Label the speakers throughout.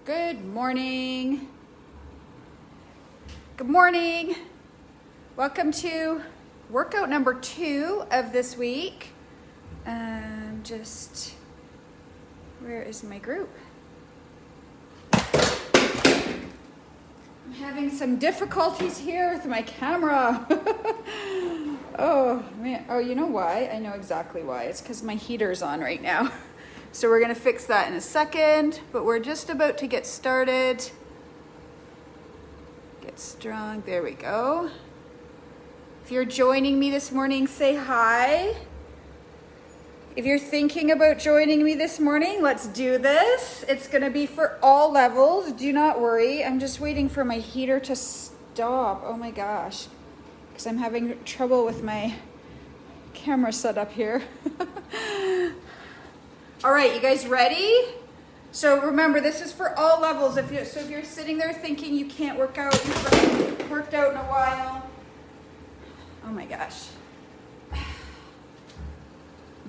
Speaker 1: Good morning. Good morning. Welcome to workout number 2 of this week. Where is my group? I'm having some difficulties here with my camera. Oh man, oh, you know why? I know exactly why. It's because my heater's on right now. So we're gonna fix that in a second, but we're just about to get started. Get strong, there we go. If you're joining me this morning, say hi. If you're thinking about joining me this morning, let's do this. It's gonna be for all levels, do not worry. I'm just waiting for my heater to stop, oh my gosh. Because I'm having trouble with my camera setup here. All right, you guys ready? So remember, this is for all levels. If you're sitting there thinking you can't work out, you haven't worked out in a while. Oh my gosh.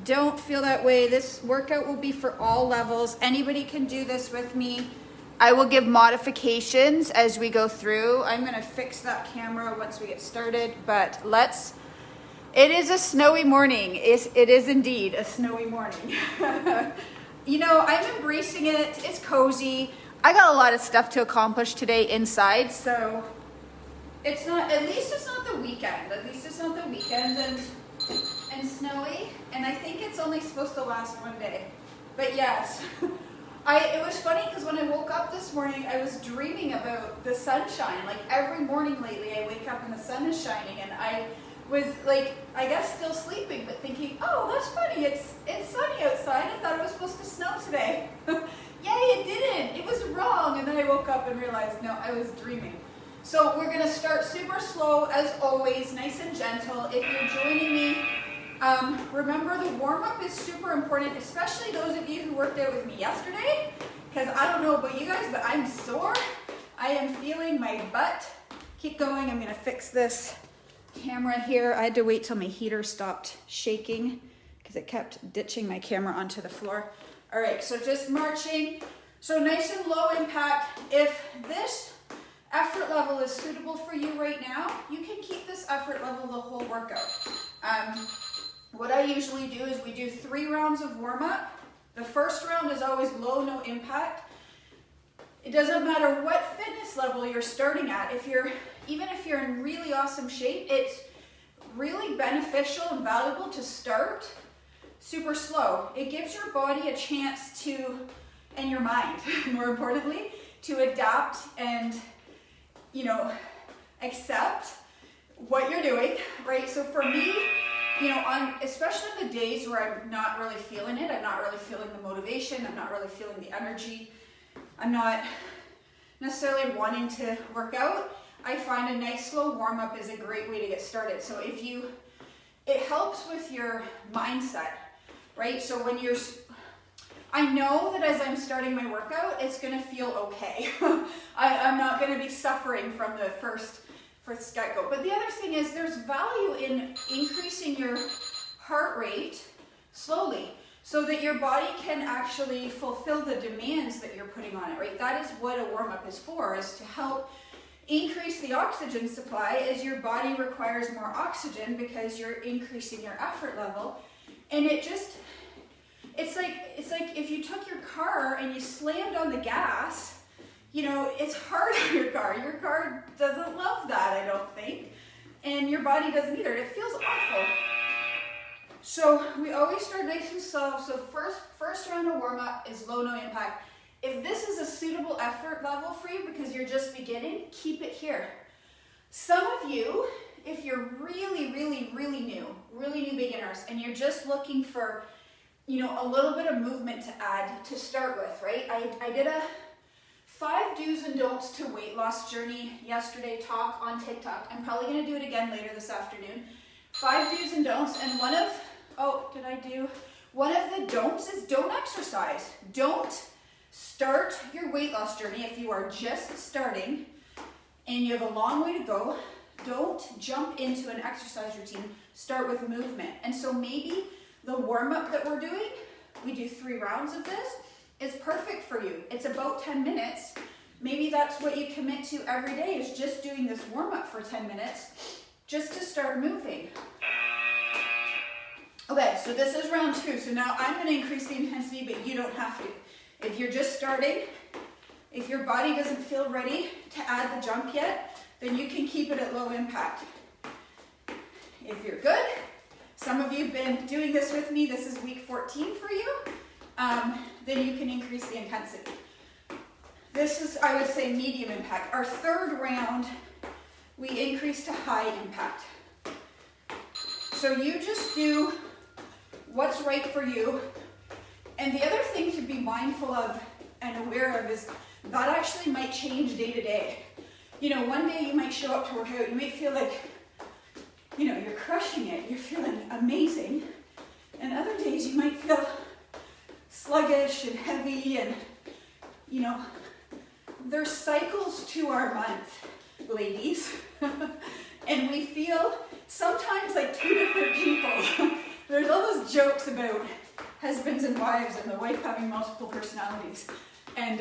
Speaker 1: Don't feel that way. This workout will be for all levels. Anybody can do this with me. I will give modifications as we go through. I'm gonna fix that camera once we get started, but it is a snowy morning. It is indeed a snowy morning. You know, I'm embracing it. It's cozy. I got a lot of stuff to accomplish today inside, so at least it's not the weekend. At least it's not the weekend and snowy. And I think it's only supposed to last one day. But yes, it was funny because when I woke up this morning, I was dreaming about the sunshine. Like every morning lately, I wake up and the sun is shining, and I was like, I guess still sleeping, but thinking, oh, that's funny, it's sunny outside. I thought it was supposed to snow today. Yay, it didn't. It was wrong. And then I woke up and realized, no, I was dreaming. So we're gonna start super slow as always, nice and gentle. If you're joining me, remember the warm-up is super important, especially those of you who worked out with me yesterday, because I don't know about you guys, but I'm sore. I am feeling my butt. Keep going. I'm gonna fix this camera here. I had to wait till my heater stopped shaking because it kept ditching my camera onto the floor. All right, so just marching. So nice and low impact. If this effort level is suitable for you right now, you can keep this effort level the whole workout. What I usually do is we do 3 rounds of warm-up. The first round is always low, no impact. It doesn't matter what fitness level you're starting at. Even if you're in really awesome shape, it's really beneficial and valuable to start super slow. It gives your body a chance to, and your mind, more importantly, to adapt and, accept what you're doing, right? So for me, especially the days where I'm not really feeling it, I'm not really feeling the motivation, I'm not really feeling the energy, I'm not necessarily wanting to work out, I find a nice slow warm-up is a great way to get started. So it helps with your mindset, right? So I know that as I'm starting my workout, it's gonna feel okay. I'm not gonna be suffering from the first get-go. But the other thing is there's value in increasing your heart rate slowly so that your body can actually fulfill the demands that you're putting on it, right? That is what a warm-up is for, is to help increase the oxygen supply as your body requires more oxygen because you're increasing your effort level. And it's like if you took your car and you slammed on the gas, it's hard on your car. Your car doesn't love that, I don't think. And your body doesn't either. It feels awful. So we always start nice and slow. So first round of warm-up is low, no impact. If this is a suitable effort level for you because you're just beginning, keep it here. Some of you, if you're really, really, really new beginners, and you're just looking for, a little bit of movement to add to start with, right? I did a 5 do's and don'ts to weight loss journey yesterday talk on TikTok. I'm probably gonna do it again later this afternoon. 5 do's and don'ts, and one of the don'ts is don't exercise. Don't start your weight loss journey if you are just starting and you have a long way to go. Don't jump into an exercise routine. Start with movement. And so maybe the warm-up that we're doing, we do 3 rounds of this, is perfect for you. It's about 10 minutes. Maybe that's what you commit to every day, is just doing this warm-up for 10 minutes just to start moving. Okay, so this is round 2. So now I'm going to increase the intensity, but you don't have to. If you're just starting, if your body doesn't feel ready to add the jump yet, then you can keep it at low impact. If you're good, some of you have been doing this with me, this is week 14 for you, then you can increase the intensity. This is, I would say, medium impact. Our third round, we increase to high impact. So you just do what's right for you. And the other thing to be mindful of and aware of is that actually might change day to day. You know, one day you might show up to work out, you may feel like, you know, you're crushing it, you're feeling amazing. And other days you might feel sluggish and heavy, and, you know, there's cycles to our month, ladies. And we feel sometimes like two different people. There's all those jokes about husbands and wives and the wife having multiple personalities. And,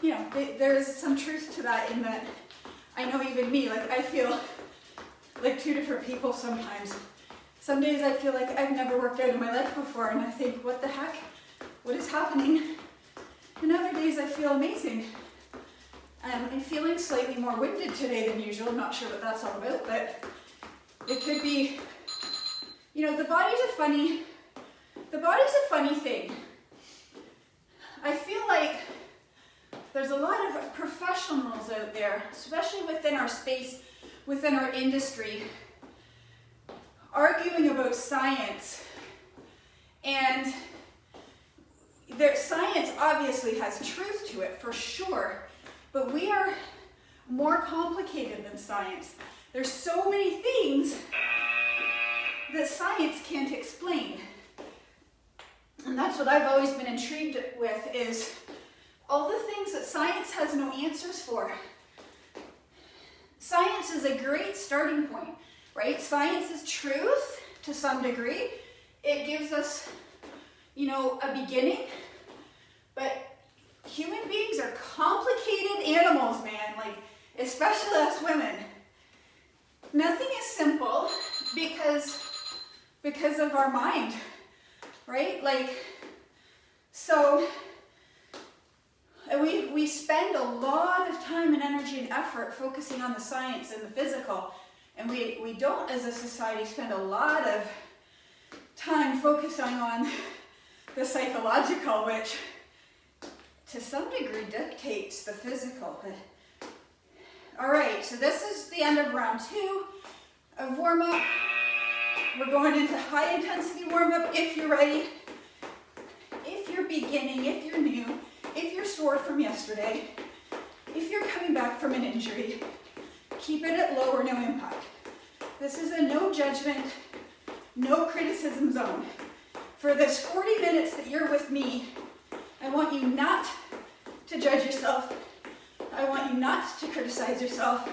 Speaker 1: you know, there is some truth to that, in that I know even me, like I feel like two different people sometimes. Some days I feel like I've never worked out in my life before, and I think, what the heck? What is happening? And other days I feel amazing. I'm feeling slightly more winded today than usual. I'm not sure what that's all about, but it could be, you know, the body's a funny thing. I feel like there's a lot of professionals out there, especially within our space, within our industry, arguing about science. And their science obviously has truth to it, for sure, but we are more complicated than science. There's so many things that science can't explain. And that's what I've always been intrigued with, is all the things that science has no answers for. Science is a great starting point, right? Science is truth to some degree. It gives us, you know, a beginning, but human beings are complicated animals, man, like, especially us women. Nothing is simple because of our mind, right? Like, so we spend a lot of time and energy and effort focusing on the science and the physical, and we don't, as a society, spend a lot of time focusing on the psychological, which to some degree dictates the physical. All right, so this is the end of round 2 of warm-up. We're going into high intensity warm-up. If you're ready, if you're beginning, if you're new, if you're sore from yesterday, if you're coming back from an injury, keep it at low or no impact. This is a no judgment, no criticism zone. For this 40 minutes that you're with me, I want you not to judge yourself. I want you not to criticize yourself.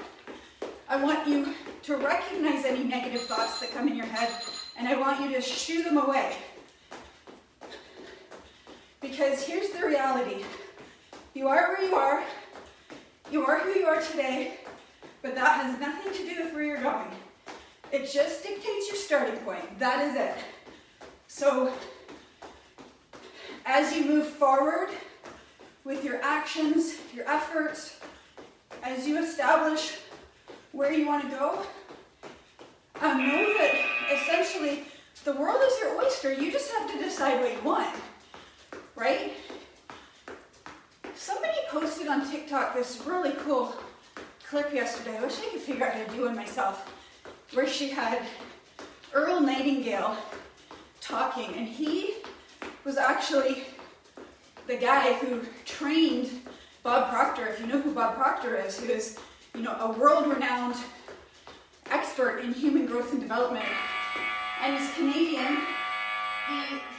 Speaker 1: I want you to recognize any negative thoughts that come in your head, and I want you to shoo them away. Because here's the reality. You are where you are. You are who you are today, but that has nothing to do with where you're going. It just dictates your starting point. That is it. So, as you move forward with your actions, your efforts, as you establish where you want to go, know that essentially the world is your oyster. You just have to decide what you want, right? Somebody posted on TikTok this really cool clip yesterday. I wish I could figure out how to do it myself, where she had Earl Nightingale talking, and he was actually the guy who trained Bob Proctor. If you know who Bob Proctor is, who is, you know, a world-renowned expert in human growth and development, and he's Canadian.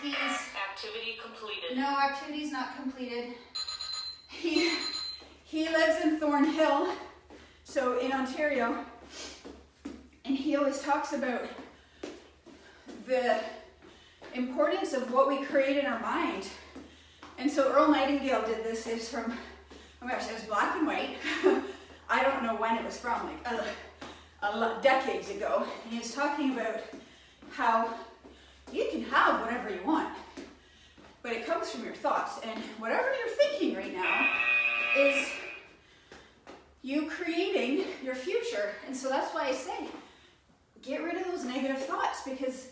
Speaker 1: He's
Speaker 2: activity completed.
Speaker 1: No, activity's not completed. He lives in Thornhill, so in Ontario, and he always talks about the importance of what we create in our mind. And so Earl Nightingale did this. It's from, oh my gosh, it was black and white. I don't know when it was from, like decades ago. And he was talking about how you can have whatever you want, but it comes from your thoughts. And whatever you're thinking right now is you creating your future. And so that's why I say, get rid of those negative thoughts, because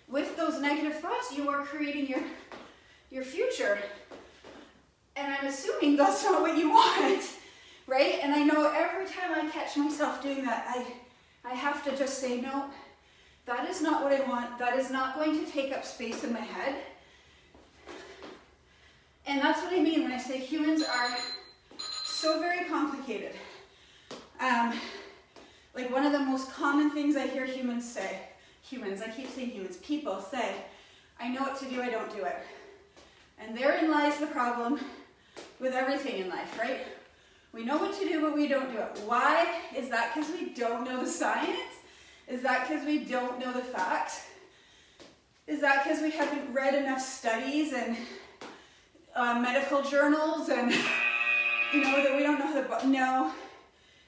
Speaker 1: with those negative thoughts, you are creating your future. And I'm assuming that's not what you want, right? And I know every time I catch myself doing that, I have to just say, no, that is not what I want. That is not going to take up space in my head. And that's what I mean when I say humans are so very complicated. Like one of the most common things I hear humans say, I keep saying humans, people say, I know what to do, I don't do it. And therein lies the problem with everything in life, right? We know what to do, but we don't do it. Why? Is that because we don't know the science? Is that because we don't know the facts? Is that because we haven't read enough studies and medical journals and, that we don't know the, no,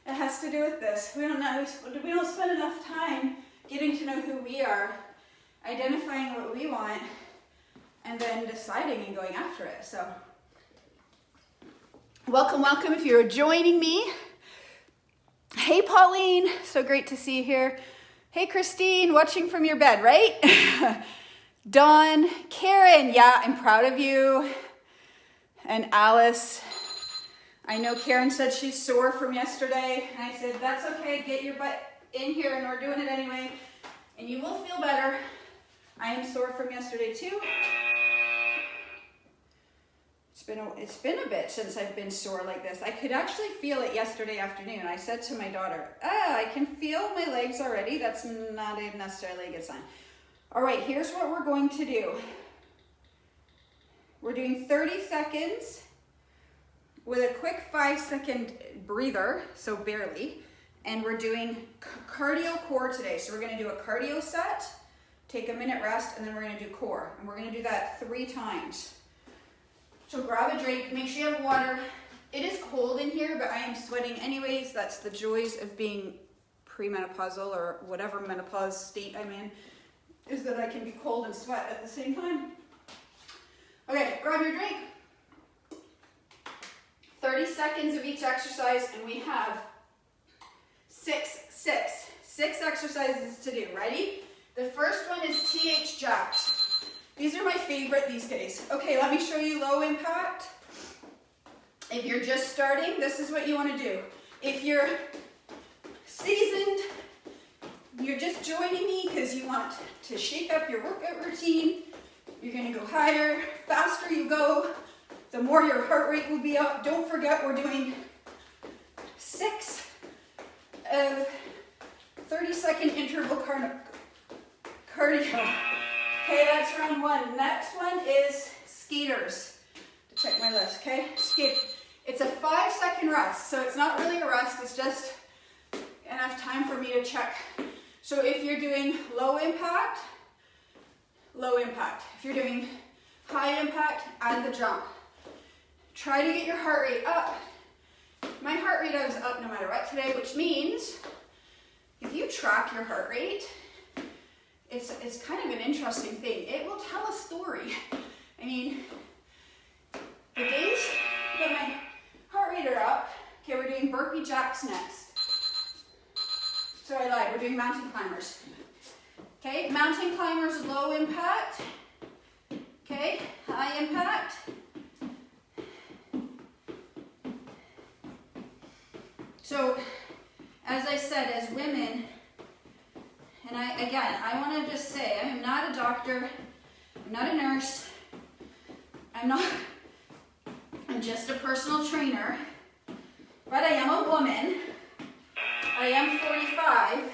Speaker 1: it has to do with this. We don't spend enough time getting to know who we are, identifying what we want, and then deciding and going after it. So, welcome if you're joining me. Hey, Pauline, so great to see you here. Hey, Christine, watching from your bed, right? Dawn, Karen, yeah, I'm proud of you. And Alice, I know Karen said she's sore from yesterday, and I said, that's okay, get your butt in here, and we're doing it anyway, and you will feel better. I am sore from yesterday too. It's been a bit since I've been sore like this. I could actually feel it yesterday afternoon. I said to my daughter, I can feel my legs already. That's not necessarily a good sign. All right, here's what we're going to do. We're doing 30 seconds with a quick 5-second breather, so barely. And we're doing cardio core today. So we're gonna do a cardio set, take a minute rest, and then we're gonna do core. And we're gonna do that 3 times. So grab a drink, make sure you have water. It is cold in here, but I am sweating anyways. That's the joys of being premenopausal or whatever menopause state I'm in, is that I can be cold and sweat at the same time. Okay, grab your drink. 30 seconds of each exercise, and we have 6 exercises to do. Ready? The first one is TH Jacks. These are my favorite these days. Okay, let me show you low impact. If you're just starting, this is what you want to do. If you're seasoned, you're just joining me because you want to shake up your workout routine, you're going to go higher. Faster you go, the more your heart rate will be up. Don't forget, we're doing 6 of 30-second interval cardio. Okay, that's round 1. Next one is skaters. Check my list, okay? Skate. It's a 5-second rest, so it's not really a rest, it's just enough time for me to check. So if you're doing low impact. If you're doing high impact, add the jump. Try to get your heart rate up. My heart rate was up no matter what today, which means if you track your heart rate, it's kind of an interesting thing. It will tell a story. I mean, the days that my heart rate are up, okay, we're doing Burpee Jacks next. So I lied, we're doing mountain climbers. Okay, mountain climbers, low impact. Okay, high impact. So, as I said, as women, and I want to just say, I am not a doctor, I'm not a nurse, I'm just a personal trainer, but I am a woman, I am 45,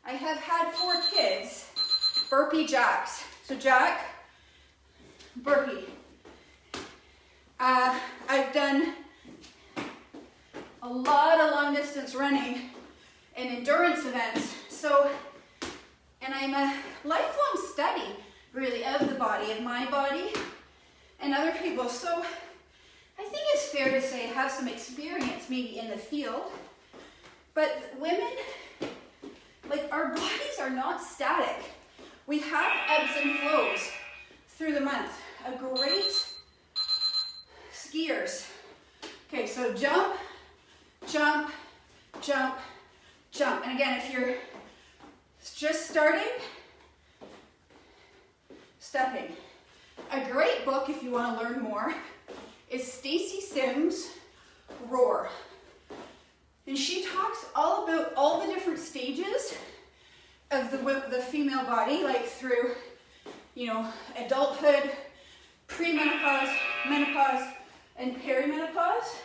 Speaker 1: I have had 4 kids, Burpee Jacks, so Jack, Burpee. I've done a lot of long distance running and endurance events. So, and I'm a lifelong study, really, of the body, of my body, and other people. So I think it's fair to say have some experience maybe in the field, but women, like, our bodies are not static. We have ebbs and flows through the month. A great skiers. Okay, so jump, jump, jump, jump. And again, if you're just starting, stepping. A great book, if you want to learn more, is Stacy Sims' Roar. And she talks all about all the different stages of the female body, like through, you know, adulthood, premenopause, menopause, and perimenopause.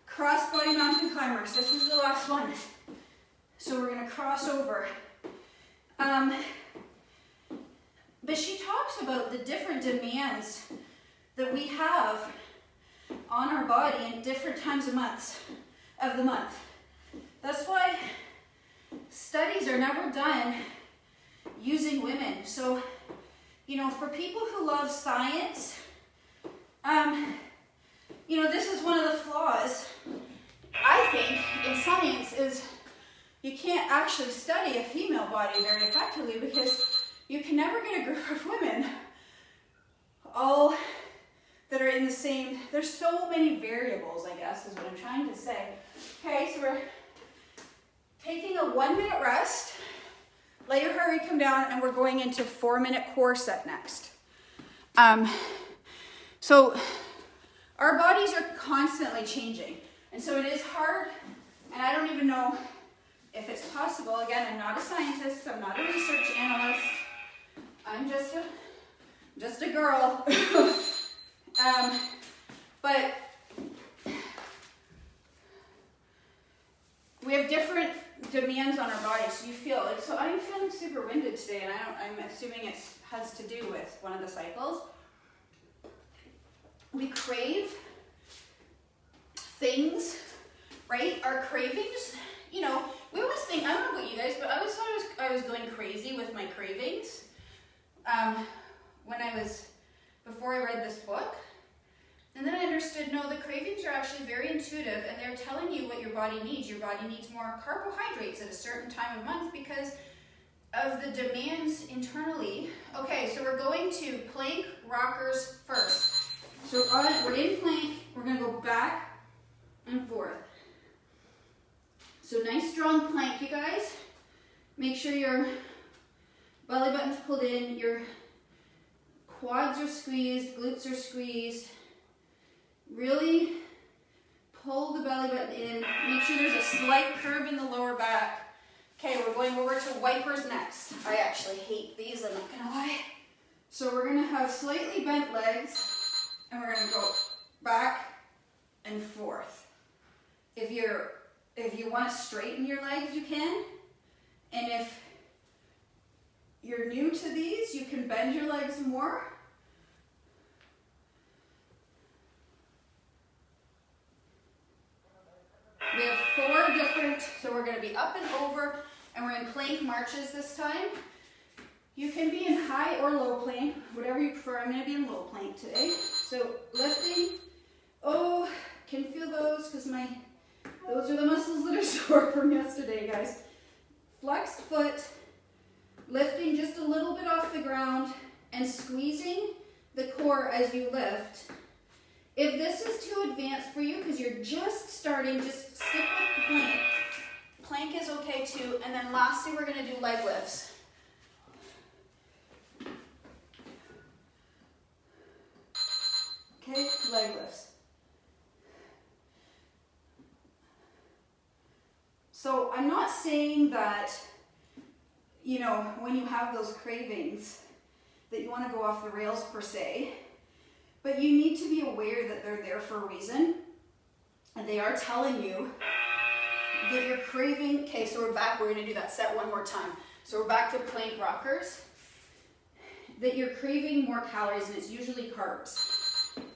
Speaker 1: Cross-body mountain climbers. This is the last one. So we're going to cross over. But she talks about the different demands that we have on our body in different times of the month. That's why studies are never done using women. So, you know, for people who love science, you know, this is one of the flaws, I think, in science is you can't actually study a female body very effectively because you can never get a group of women all that are in the same, there's so many variables, I guess, is what I'm trying to say. Okay, so we're taking a 1-minute rest, let your heart rate come down, and we're going into 4-minute core set next. So our bodies are constantly changing, and so it is hard, and I don't even know if it's possible. Again, I'm not a scientist, I'm not a research analyst, I'm just a girl. But we have different demands on our bodies. So you feel like, so I'm feeling super winded today, and I'm assuming it has to do with one of the cycles. We crave things, right? Our cravings, you know, we always think, I don't know about you guys, but I always thought I was going crazy with my cravings before I read this book. And then I understood, no, the cravings are actually very intuitive, and they're telling you what your body needs. Your body needs more carbohydrates at a certain time of month because of the demands internally. Okay, so we're going to plank rockers first. So we're in plank, we're gonna go back and forth. So nice strong plank, you guys. Make sure your belly button's pulled in, your quads are squeezed, glutes are squeezed. Really pull the belly button in. Make sure there's a slight curve in the lower back. Okay, we're going over to wipers next. I actually hate these, I'm not gonna lie. So we're gonna have slightly bent legs, and we're gonna go back and forth. If you want to straighten your legs, you can. And if you're new to these, you can bend your legs more. We have 4 different, so we're going to be up and over, and we're in plank marches this time. You can be in high or low plank, whatever you prefer. I'm going to be in low plank today. So lifting, oh, can feel those because those are the muscles that are sore from yesterday, guys. Flexed foot, lifting just a little bit off the ground, and squeezing the core as you lift. If this is too advanced for you, because you're just starting, just stick with plank. Plank is okay too. And then lastly, we're going to do leg lifts. Okay, leg lifts. So I'm not saying that, you know, when you have those cravings, that you want to go off the rails per se. But you need to be aware that they're there for a reason, and they are telling you that you're craving. Okay, so we're back. We're going to do that set one more time. So we're back to plank rockers. That you're craving more calories, and it's usually carbs,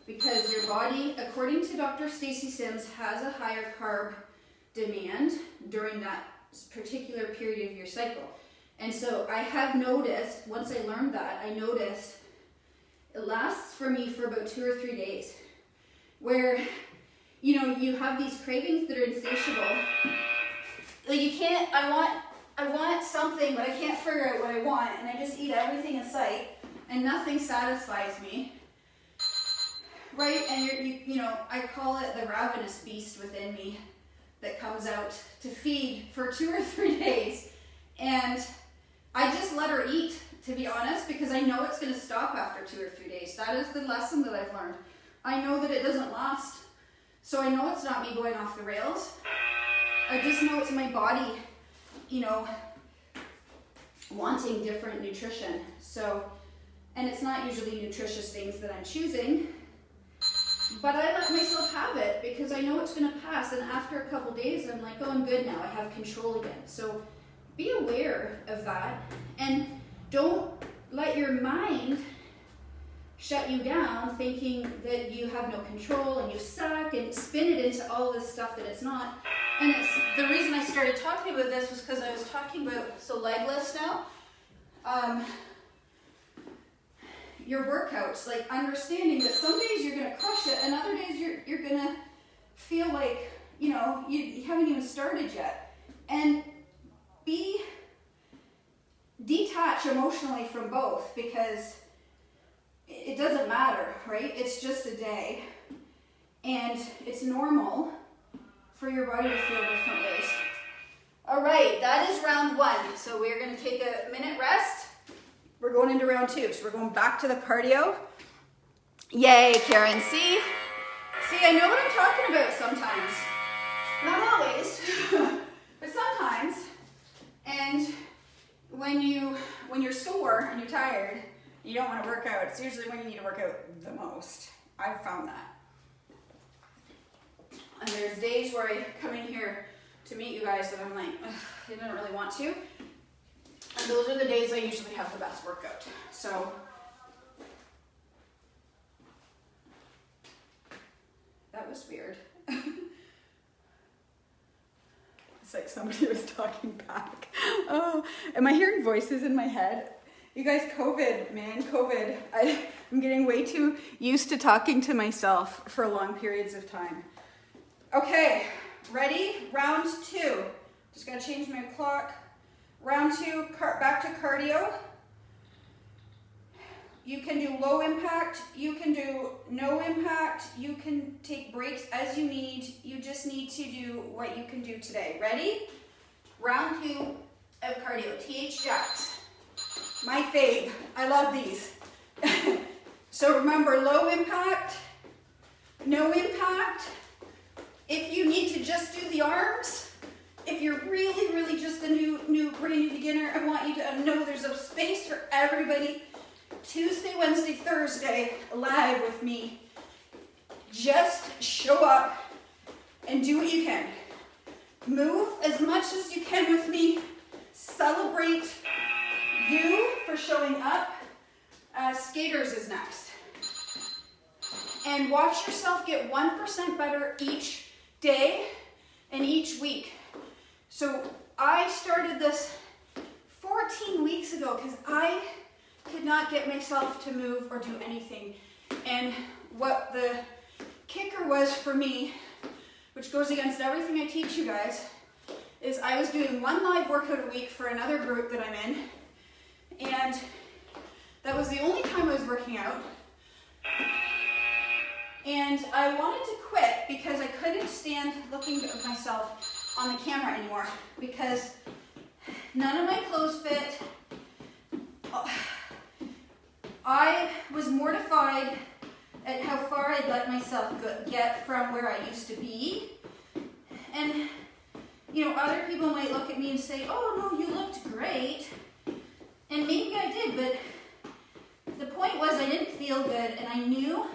Speaker 1: because your body, according to Dr. Stacy Sims, has a higher carb demand during that particular period of your cycle. And so I have noticed, once I learned that, I noticed lasts for me for about 2 or 3 days, where, you know, you have these cravings that are insatiable. Like you can't, I want something, but I can't figure out what I want, and I just eat everything in sight, and nothing satisfies me, right? And you know, I call it the ravenous beast within me that comes out to feed for 2 or 3 days, and I just let her eat, to be honest, because I know it's going to stop after 2 or 3 days. That is the lesson that I've learned. I know that it doesn't last, so I know it's not me going off the rails. I just know it's my body, you know, wanting different nutrition. So, and it's not usually nutritious things that I'm choosing, but I let myself have it because I know it's going to pass. And after a couple days, I'm like, oh, I'm good now. I have control again. So be aware of that, and don't let your mind shut you down thinking that you have no control and you suck, and spin it into all this stuff that it's not. And it's the reason I started talking about this was because I was talking about, so leg lifts now, your workouts, like understanding that some days you're gonna crush it and other days you're gonna feel like, you know, you haven't even started yet. And detach emotionally from both, because it doesn't matter, right? It's just a day, and it's normal for your body to feel different ways. All right, that is round 1. So we're going to take a minute rest. We're going into round 2. So we're going back to the cardio. Yay, Karen. See, I know what I'm talking about sometimes. Not always, but sometimes. And when you're sore and you're tired, you don't want to work out. It's usually when you need to work out the most. I've found that. And there's days where I come in here to meet you guys that I'm like, I didn't really want to. And those are the days I usually have the best workout. So that was weird. It's like somebody was talking back. Oh, am I hearing voices in my head? You guys, COVID, man, COVID. I'm getting way too used to talking to myself for long periods of time. Okay, ready? Round 2. Just gotta change my clock. Round 2, back to cardio. You can do low impact, you can do no impact, you can take breaks as you need. You just need to do what you can do today. Ready? Round 2 of cardio, TH Jacks. My fave, I love these. So remember, low impact, no impact. If you need to just do the arms, if you're really just a brand new beginner, I want you to know there's a space for everybody. Tuesday, Wednesday, Thursday, live with me. Just show up and do what you can. Move as much as you can with me. Celebrate you for showing up. Skaters is next. And watch yourself get 1% better each day and each week. So I started this 14 weeks ago because I could not get myself to move or do anything. And what the kicker was for me, which goes against everything I teach you guys, is I was doing 1 live workout a week for another group that I'm in. And that was the only time I was working out. And I wanted to quit because I couldn't stand looking at myself on the camera anymore because none of my clothes fit. I was mortified at how far I'd let myself get from where I used to be. And, you know, other people might look at me and say, oh no, you looked great. And maybe I did, but the point was I didn't feel good, and I knew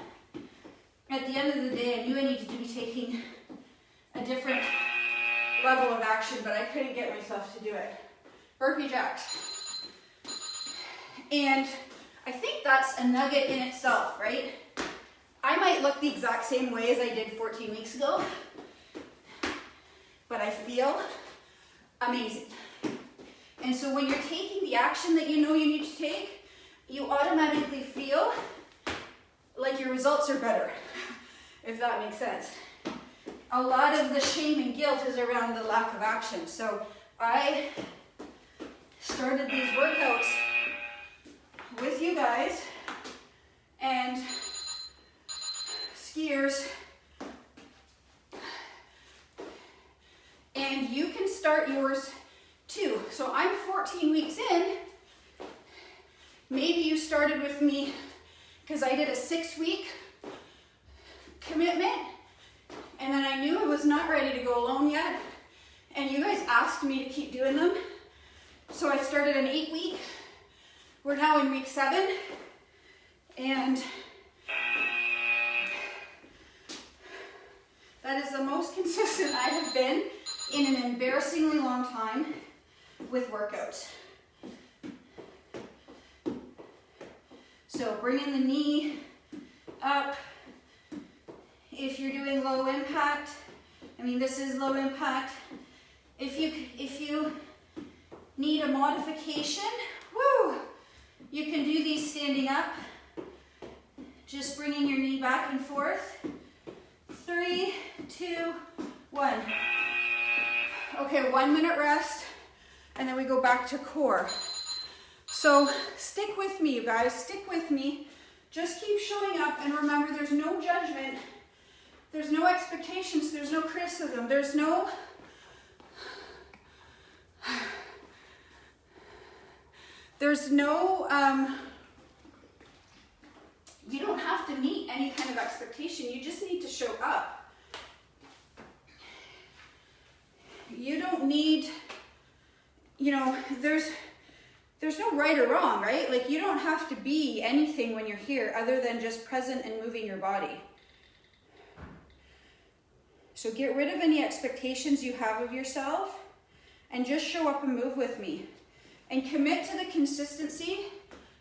Speaker 1: at the end of the day, I knew I needed to be taking a different level of action, but I couldn't get myself to do it. Burpee Jacks. And I think that's a nugget in itself, right? I might look the exact same way as I did 14 weeks ago, but I feel amazing. And so when you're taking the action that you know you need to take, you automatically feel results are better, if that makes sense. A lot of the shame and guilt is around the lack of action. So I started these workouts with you guys and skiers, and you can start yours too. So I'm 14 weeks in. Maybe you started with me because I did a 6-week commitment, and then I knew I was not ready to go alone yet, and you guys asked me to keep doing them. So I started an 8-week. We're now in week 7, and that is the most consistent I have been in an embarrassingly long time with workouts. So bringing the knee up. If you're doing low impact, I mean, this is low impact. If you need a modification, woo, you can do these standing up. Just bringing your knee back and forth. 3, 2, 1. Okay, 1 minute rest, and then we go back to core. So stick with me, you guys, stick with me. Just keep showing up, and remember, there's no judgment, there's no expectations, there's no criticism, there's no you don't have to meet any kind of expectation. You just need to show up. You don't need, there's no right or wrong, right? Like, you don't have to be anything when you're here other than just present and moving your body. So get rid of any expectations you have of yourself and just show up and move with me. And commit to the consistency,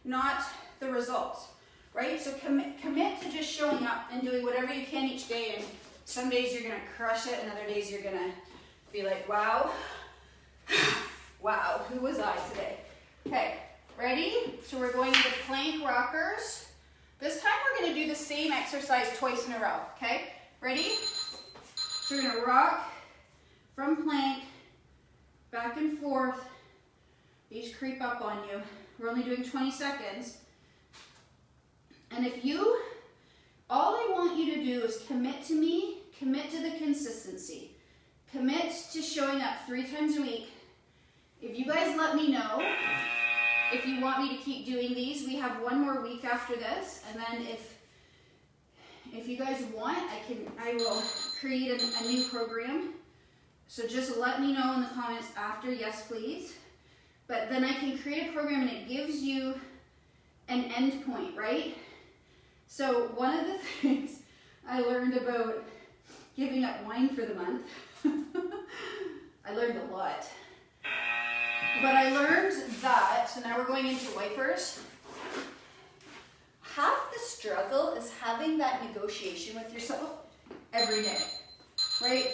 Speaker 1: not the results, right? So commit to just showing up and doing whatever you can each day. And some days you're gonna crush it, and other days you're gonna be like, wow, wow, who was I today? Okay, ready? So we're going into plank rockers. This time we're gonna do the same exercise twice in a row, okay? Ready? So we're gonna rock from plank, back and forth. These creep up on you. We're only doing 20 seconds. And all I want you to do is commit to me, commit to the consistency. Commit to showing up 3 times a week. If you guys let me know if you want me to keep doing these, we have 1 more week after this, and then if you guys want, I will create a new program. So just let me know in the comments after, yes please. But then I can create a program, and it gives you an end point, right? So one of the things I learned about giving up wine for the month, I learned a lot. But I learned that, so now we're going into wipers. Half the struggle is having that negotiation with yourself every day, right?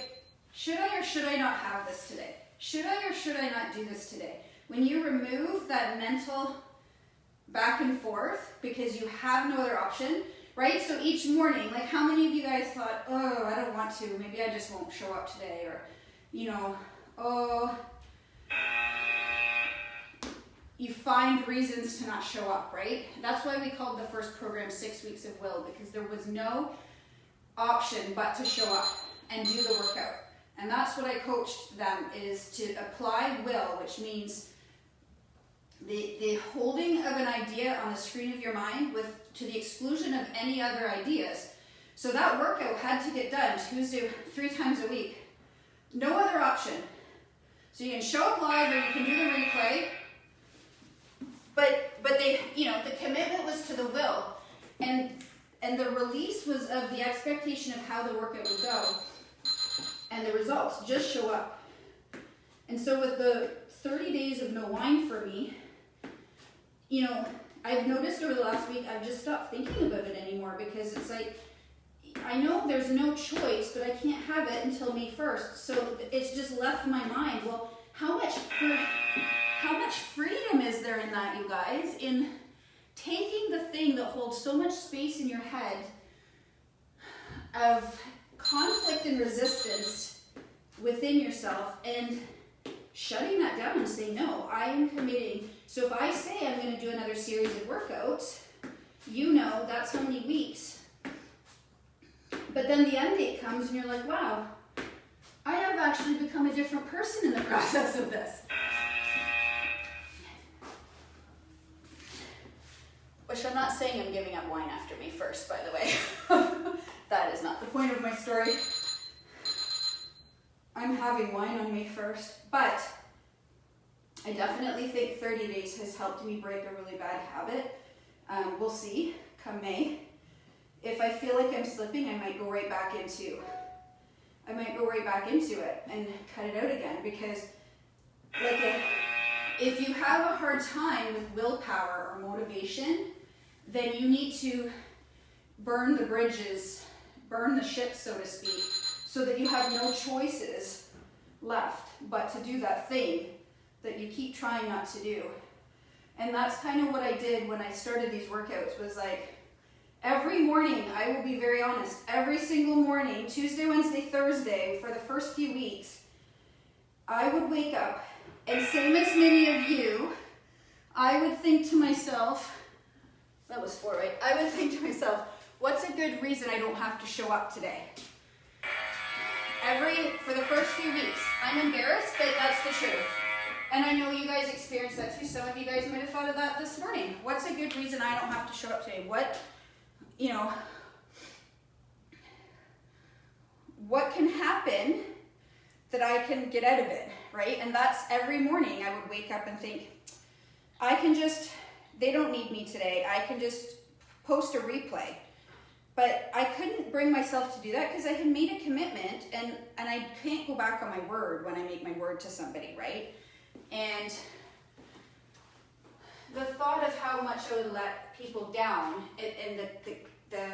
Speaker 1: Should I or should I not have this today? Should I or should I not do this today? When you remove that mental back and forth because you have no other option, right? So each morning, like, how many of you guys thought, oh, I don't want to, maybe I just won't show up today, or, you find reasons to not show up, right? That's why we called the first program 6 Weeks of Will, because there was no option but to show up and do the workout. And that's what I coached them, is to apply will, which means the holding of an idea on the screen of your mind to the exclusion of any other ideas. So that workout had to get done Tuesday 3 times a week. No other option. So you can show up live, or you can do the replay. But the commitment was to the will, and the release was of the expectation of how the workout would go, and the results. Just show up. And so with the 30 days of no wine for me, I've noticed over the last week, I've just stopped thinking about it anymore, because it's like, I know there's no choice, but I can't have it until May 1st. So it's just left my mind, well, how much freedom is there in that, you guys? In taking the thing that holds so much space in your head of conflict and resistance within yourself, and shutting that down and saying, no, I am committing. So if I say I'm going to do another series of workouts, you know that's how many weeks. But then the end date comes and you're like, wow, I have actually become a different person in the process of this. Which I'm not saying I'm giving up wine after May 1st, by the way. That is not the point of my story. I'm having wine on May 1st, but I definitely think 30 days has helped me break a really bad habit. We'll see come May. If I feel like I'm slipping, I might go right back into it and cut it out again, because if you have a hard time with willpower or motivation, then you need to burn the bridges, burn the ship, so to speak, so that you have no choices left but to do that thing that you keep trying not to do. And that's kind of what I did when I started these workouts, was like, every morning, I will be very honest, every single morning, Tuesday, Wednesday, Thursday, for the first few weeks, I would wake up, and same as many of you, I would think to myself, that was 4, right? I would think to myself, what's a good reason I don't have to show up today? For the first few weeks. I'm embarrassed, but that's the truth. And I know you guys experienced that too. Some of you guys might have thought of that this morning. What's a good reason I don't have to show up today? What can happen that I can get out of it, right? And that's every morning I would wake up and think, they don't need me today. I can just post a replay. But I couldn't bring myself to do that because I had made a commitment, and I can't go back on my word when I make my word to somebody, right? And the thought of how much I would let people down and the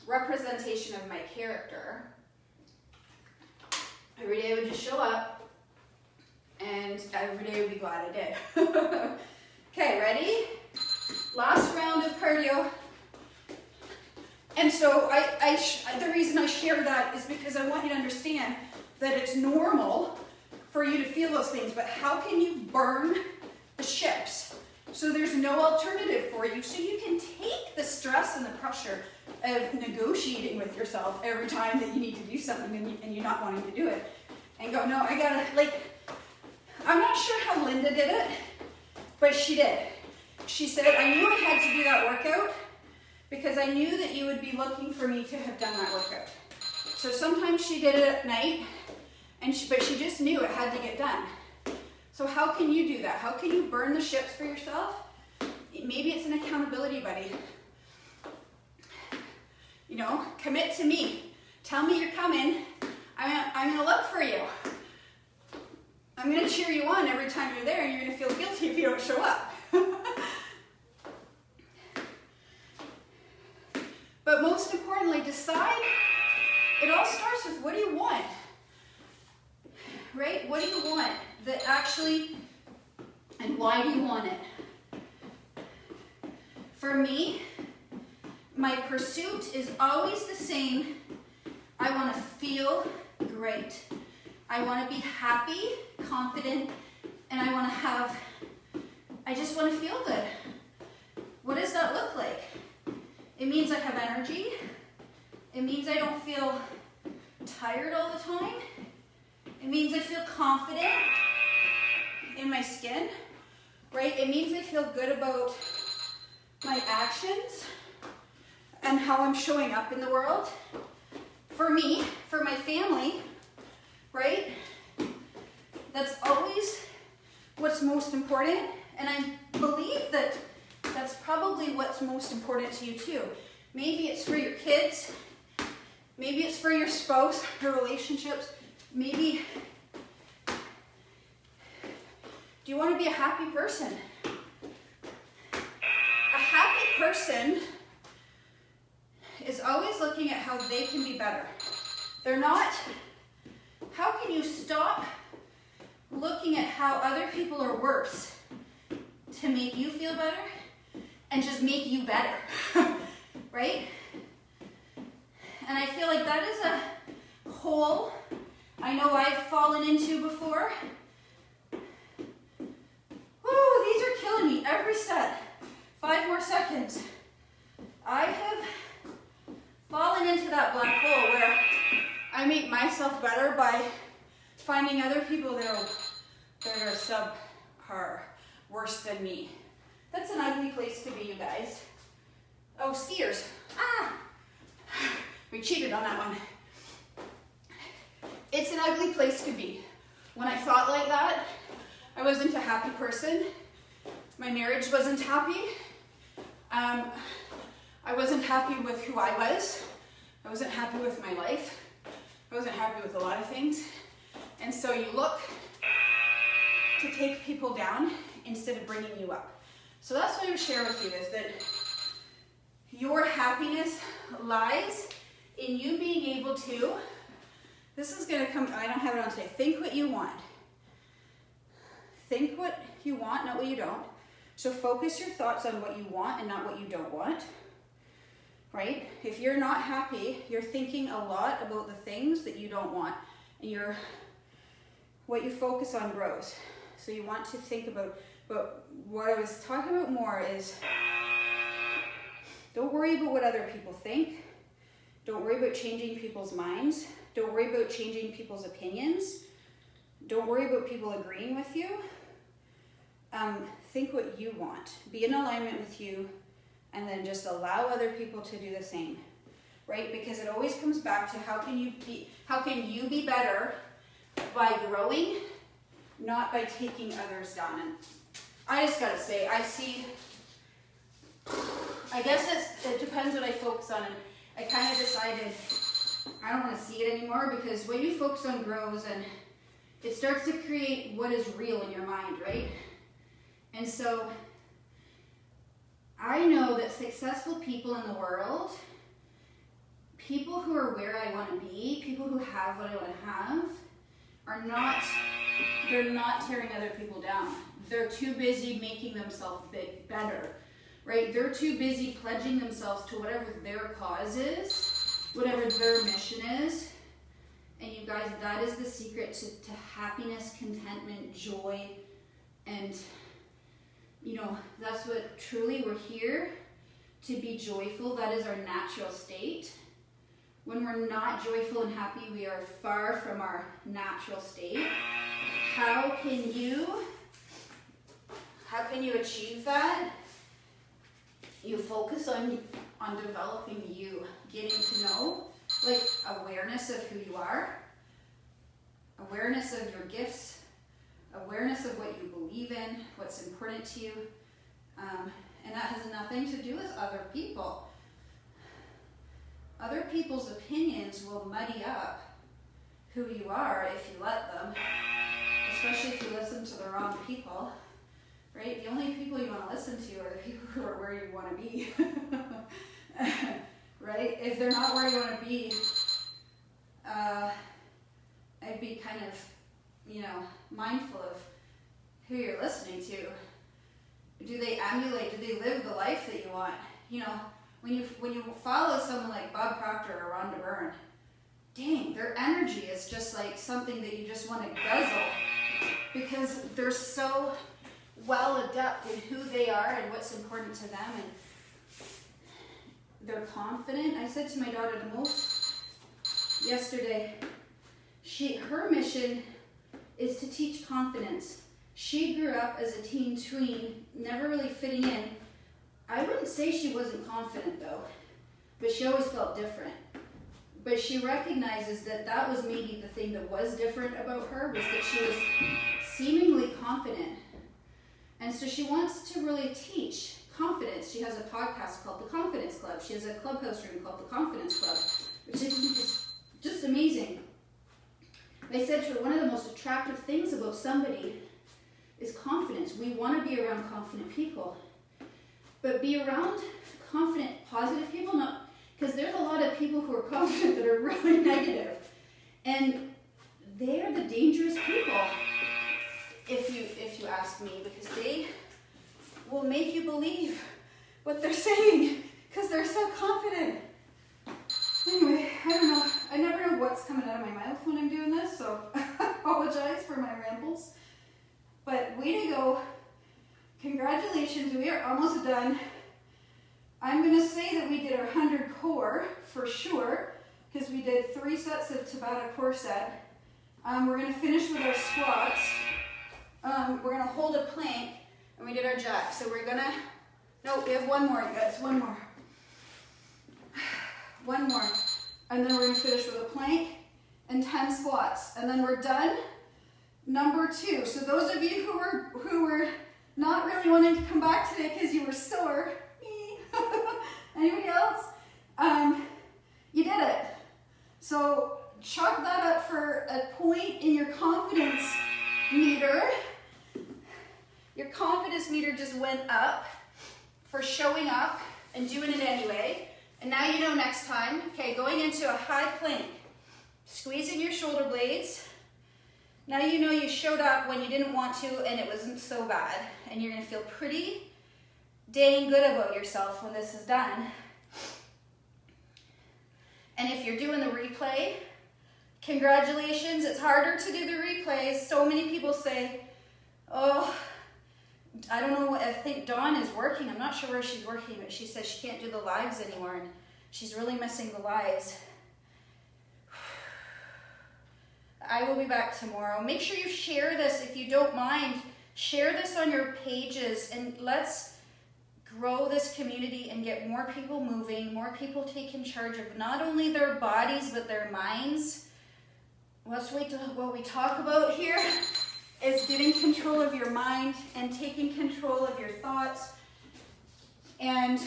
Speaker 1: representation of my character, every day I would just show up, and every day I would be glad I did. Okay, ready? Last round of cardio. And so the reason I share that is because I want you to understand that it's normal for you to feel those things, but how can you burn the ships so there's no alternative for you, so you can take the stress and the pressure of negotiating with yourself every time that you need to do something and you're not wanting to do it, and go, no, I gotta, I'm not sure how Linda did it, but she did. She said, I knew I had to do that workout because I knew that you would be looking for me to have done that workout. So sometimes she did it at night, but she just knew it had to get done. So how can you do that? How can you burn the ships for yourself? Maybe it's an accountability buddy. Commit to me. Tell me you're coming. I'm gonna look for you. I'm gonna cheer you on every time you're there, and you're gonna feel guilty if you don't show up. But most importantly, decide. It all starts with, what do you want? Right? What do you want that actually, and why do you want it? For me, my pursuit is always the same. I want to feel great. I want to be happy, confident, and I just want to feel good. What does that look like? It means I have energy. It means I don't feel tired all the time. It means I feel confident in my skin, right? It means I feel good about my actions and how I'm showing up in the world. For me, for my family, right? That's always what's most important. And I believe that that's probably what's most important to you too. Maybe it's for your kids. Maybe it's for your spouse, your relationships. Maybe, do you want to be a happy person? A happy person is always looking at how they can be better. They're not, how can you stop looking at how other people are worse to make you feel better and just make you better, right? And I feel like that is a hole I know I've fallen into before. Woo, these are killing me every set. 5 more seconds. I have fallen into that black hole where I make myself better by finding other people that are subpar, worse than me. That's an ugly place to be, you guys. Oh, skiers. Ah! We cheated on that one. It's an ugly place to be. When I thought like that, I wasn't a happy person. My marriage wasn't happy. I wasn't happy with who I was. I wasn't happy with my life. I wasn't happy with a lot of things. And so you look to take people down instead of bringing you up. So that's what I would share with you, is that your happiness lies in you being able to, this is going to come, I don't have it on today, think what you want. Think what you want, not what you don't. So focus your thoughts on what you want and not what you don't want, right? If you're not happy, you're thinking a lot about the things that you don't want, and what you focus on grows. So you want to think about, but what I was talking about more is, don't worry about what other people think. Don't worry about changing people's minds. Don't worry about changing people's opinions. Don't worry about people agreeing with you. Think what you want. Be in alignment with you, and then just allow other people to do the same, right? Because it always comes back to how can you be better by growing, not by taking others down. And I just gotta say, I guess it depends what I focus on, and I kind of decided I don't want to see it anymore, because when you focus on grows, and it starts to create what is real in your mind, right? And so I know that successful people in the world, people who are where I want to be, people who have what I want to have, they're not tearing other people down. They're too busy making themselves better, right? They're too busy pledging themselves to whatever their cause is, whatever their mission is. And you guys, that is the secret to happiness, contentment, joy, and that's what truly we're here to be joyful. That is our natural state. When we're not joyful and happy, we are far from our natural state. How can you achieve that? You focus on developing you, getting to know, like awareness of who you are, awareness of your gifts, awareness of what you believe in, what's important to you, and that has nothing to do with other people. Other people's opinions will muddy up who you are if you let them, especially if you listen to the wrong people, right? The only people you want to listen to are the people who are where you want to be, right? If they're not where you want to be, I'd be kind of, mindful of who you're listening to. Do they emulate? Do they live the life that you want? When you follow someone like Bob Proctor or Rhonda Byrne, dang, their energy is just like something that you just want to guzzle, because they're so well adept in who they are and what's important to them, and they're confident. I said to my daughter the most yesterday, her mission is to teach confidence. She grew up as a teen tween, never really fitting in. I wouldn't say she wasn't confident though, but she always felt different. But she recognizes that was maybe the thing that was different about her, was that she was seemingly confident. And so she wants to really teach confidence. She has a podcast called The Confidence Club. She has a clubhouse room called The Confidence Club, which I think is just amazing. I said to her, one of the most attractive things about somebody is confidence. We want to be around confident people. But be around confident, positive people, not because there's a lot of people who are confident that are really negative. And they are the dangerous people, if you ask me, because they will make you believe what they're saying because they're so confident. Anyway. Congratulations, we are almost done. I'm gonna say that we did our 100 core for sure, because we did 3 sets of Tabata core set. We're gonna finish with our squats. We're gonna hold a plank, and we did our jacks. So we're gonna, no, we have one more, you guys, one more. One more. And then we're gonna finish with a plank and 10 squats. And then we're done. Number 2. So those of you who were not really wanting to come back today because you were sore, me, anybody else? You did it. So chalk that up for a point in your confidence meter. Your confidence meter just went up for showing up and doing it anyway. And now you know next time, okay, going into a high plank, squeezing your shoulder blades. Now you know you showed up when you didn't want to and it wasn't so bad. And you're gonna feel pretty dang good about yourself when this is done. And if you're doing the replay, congratulations, it's harder to do the replays. So many people say, oh, I don't know, I think Dawn is working. I'm not sure where she's working, but she says she can't do the lives anymore and she's really missing the lives. I will be back tomorrow. Make sure you share this if you don't mind. Share this on your pages and let's grow this community and get more people moving, more people taking charge of not only their bodies, but their minds. Let's wait till what we talk about here is getting control of your mind and taking control of your thoughts and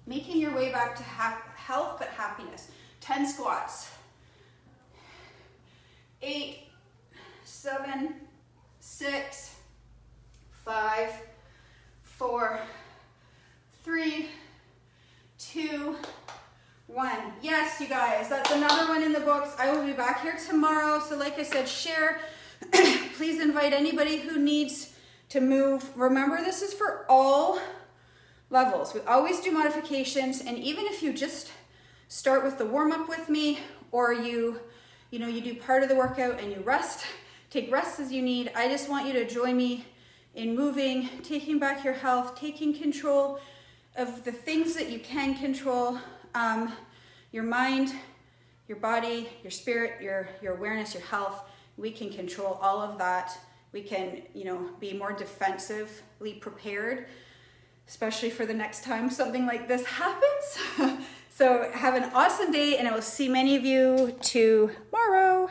Speaker 1: making your way back to health but happiness. 10 squats. 8, 7, 6, 5, 4, 3, 2, 1. Yes, you guys, that's another one in the books. I will be back here tomorrow. So like I said, share. Please invite anybody who needs to move. Remember, this is for all levels. We always do modifications. And even if you just start with the warm-up with me, or you do part of the workout and you rest, take rest as you need. I just want you to join me in moving, taking back your health, taking control of the things that you can control. Your mind, your body, your spirit, your awareness, your health. We can control all of that. We can, be more defensively prepared, especially for the next time something like this happens. So have an awesome day, and I will see many of you tomorrow.